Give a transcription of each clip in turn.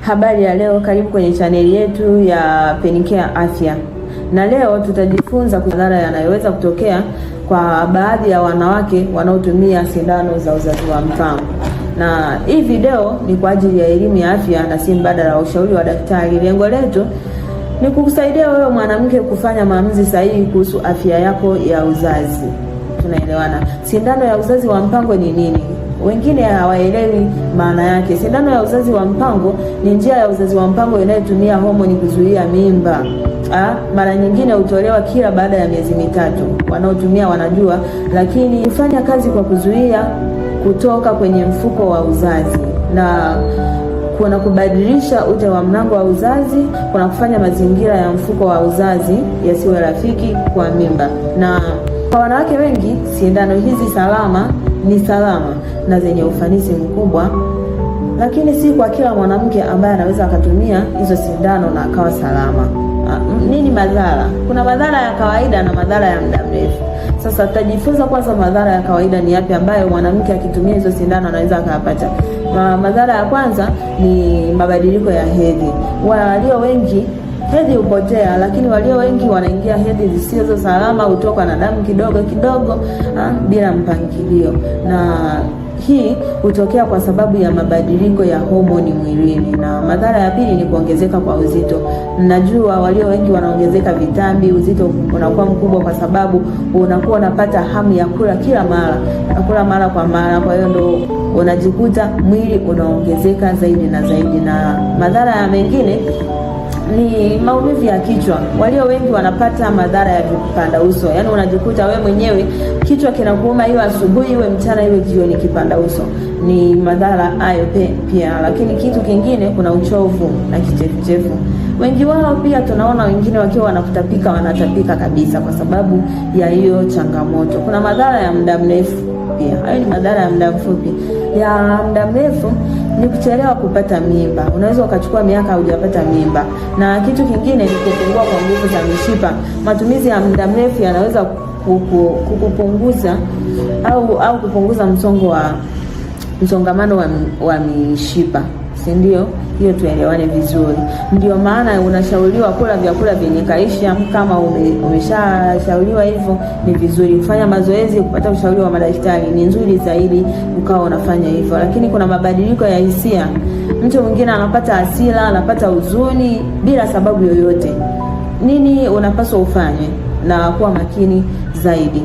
Habari ya leo, karibu kwenye chaneli yetu ya Penicare Afya. Na leo tutajifunza madhara yanayoweza kutokea kwa baadhi ya wanawake wanaotumia sindano za uzazi wa mpango. Na hii video ni kwa ajili ya elimu ya afya na si mbadala wa ushauri wa daktari. Lengo letu ni kukusaidia wewe mwanamke kufanya maamuzi sahihi kuhusu afya yako ya uzazi. Tunaelewana? Sindano ya uzazi wa mpango ni nini? Wengine hawaelewi maana yake. Sindano ya uzazi wa mpango ni njia ya uzazi wa mpango inayotumia homoni kuzuia mimba. Mara nyingine hutolewa kila baada ya miezi mitatu. Wanaotumia wanajua, lakini hufanya kazi kwa kuzuia kutoka kwenye mfuko wa uzazi na kuna kubadilisha ute wa mlango wa uzazi, kuna kufanya mazingira ya mfuko wa uzazi yasiwe rafiki kwa mimba. Na kwa wanawake wengi sindano hizi ni salama na zenye ufanisi mkubwa, lakini si kwa kila mwanamke ambaye anaweza akatumia hizo sindano na akawa salama. Nini madhara? Kuna madhara ya kawaida na madhara ya muda mrefu. Sasa tutajifunza kwanza madhara ya kawaida ni yapi ambayo mwanamke akitumia hizo sindano anaweza akapata. Madhara ya kwanza ni mabadiliko ya hedhi. Walio wengi hedhi hupotea, lakini walio wengi wanaingia hedhi zisizo salama, hutoka na damu kidogo kidogo bila mpangilio. Na hii hutokea kwa sababu ya mabadiliko ya homoni mwilini. Na madhara ya pili ni kuongezeka kwa uzito. Najua walio wengi wanaongezeka vitambi, uzito unakuwa mkubwa kwa sababu unakuwa unapata hamu ya kula kila mara, nakula mara kwa mara, kwa hiyo ndo unajikuta mwili unaongezeka zaidi na zaidi. Na madhara ya mengine ni maumivu ya kichwa. Walio wengi wanapata madhara ya vipanda uso. Yaani unajikuta wewe mwenyewe kichwa kinakuuma, iwe asubuhi iwe mchana iwe jioni, kipanda uso. Ni madhara hayo pia. Lakini kitu kingine, kuna uchovu na kichefuchefu. Wengi wao pia tunaona wengine wakiwa wanatapika kabisa kwa sababu ya hiyo changamoto. Kuna madhara ya muda mrefu pia. Hayo ni madhara ya muda mfupi. Ya muda mrefu ni kuchelewa kupata mimba. Unaweza ukachukua miaka hujapata mimba. Na kitu kingine ni kupungua kwa nguvu za mishipa. Matumizi ya muda mrefu yanaweza kukupunguza au kupunguza msongamano wa mishipa. Si ndio? Hiyo tuelewane vizuri. Ndio maana unashauriwa kula vyakula vyenye calcium. Kama umeshashauriwa hivyo, ni vizuri kufanya mazoezi, kupata ushauri wa madaktari. Ni nzuri zaidi ukawa unafanya hivyo. Lakini kuna mabadiliko ya hisia. Mtu mwingine anapata hasira, anapata huzuni bila sababu yoyote. Nini unapaswa ufanye na kuwa makini zaidi?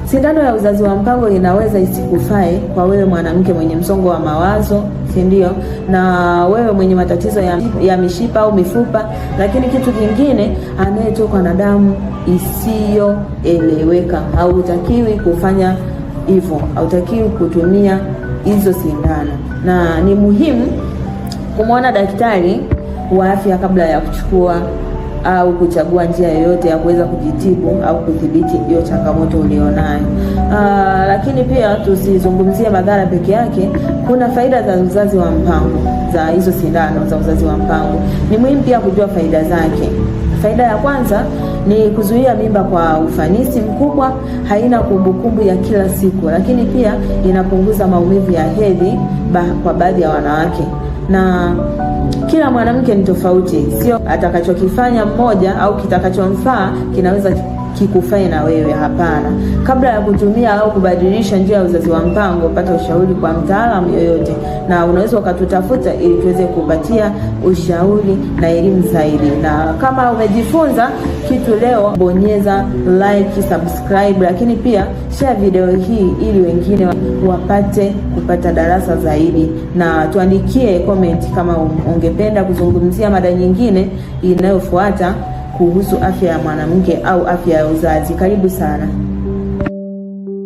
Sindano ya uzazi wa mpango inaweza isikufae kwa wewe mwanamke mwenye msongo wa mawazo, si ndio? Na wewe mwenye matatizo ya mishipa au mifupa. Lakini kitu kingine, anayetokwa na damu isiyoeleweka, hautakiwi kufanya hivyo, hautakiwi kutumia hizo sindano. Na ni muhimu kumwona daktari wa afya kabla ya kuchukua au kuchagua njia yoyote ya kuweza kujitibu au kudhibiti hiyo changamoto ulionayo. Lakini pia tusizungumzie madhara peke yake. Kuna faida za uzazi wa mpango, za hizo sindano za uzazi wa mpango. Ni muhimu pia kujua faida zake. Faida ya kwanza ni kuzuia mimba kwa ufanisi mkubwa, haina kumbukumbu ya kila siku, lakini pia inapunguza maumivu ya hedhi kwa baadhi ya wanawake. Na kila mwanamke ni tofauti, sio atakachokifanya mmoja au kitakachomfaa kinaweza kikufai na wewe. Hapana. Kabla ya kutumia au kubadilisha njia ya uzazi wa mpango, pata ushauri kwa mtaalamu yoyote, na unaweza ukatutafuta ili tuweze kupatia ushauri na elimu zaidi. Na kama umejifunza kitu leo, bonyeza like, subscribe, lakini pia share video hii ili wengine wapate kupata darasa zaidi. Na tuandikie comment kama ungependa kuzungumzia mada nyingine inayofuata kuhusu afya ya mwanamke au afya ya uzazi. Karibu sana.